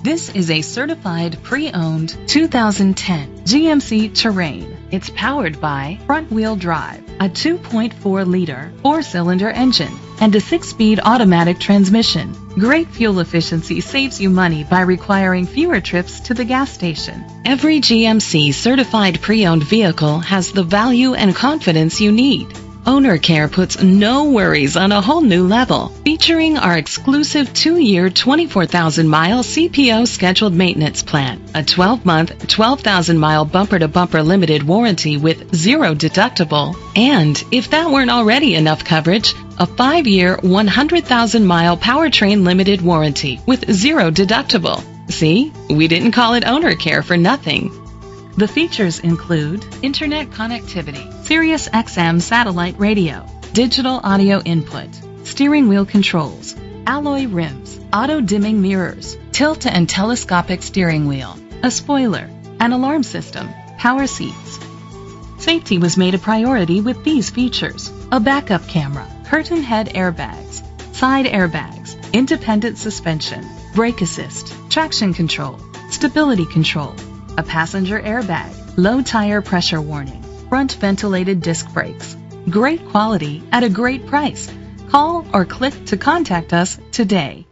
This is a certified pre-owned 2010 GMC Terrain. It's powered by front-wheel drive, a 2.4-liter four-cylinder engine, and a 6-speed automatic transmission. Great fuel efficiency saves you money by requiring fewer trips to the gas station. Every GMC certified pre-owned vehicle has the value and confidence you need. Owner Care puts no worries on a whole new level, featuring our exclusive 2-year, 24,000-mile CPO scheduled maintenance plan, a 12-month, 12,000-mile bumper-to-bumper limited warranty with 0 deductible, and, if that weren't already enough coverage, a 5-year, 100,000-mile powertrain limited warranty with 0 deductible. See, we didn't call it Owner Care for nothing. The features include internet connectivity, Sirius XM satellite radio, digital audio input, steering wheel controls, alloy rims, auto-dimming mirrors, tilt and telescopic steering wheel, a spoiler, an alarm system, power seats. Safety was made a priority with these features: a backup camera, curtain head airbags, side airbags, independent suspension, brake assist, traction control, stability control, a passenger airbag, low tire pressure warning, front ventilated disc brakes. Great quality at a great price. Call or click to contact us today.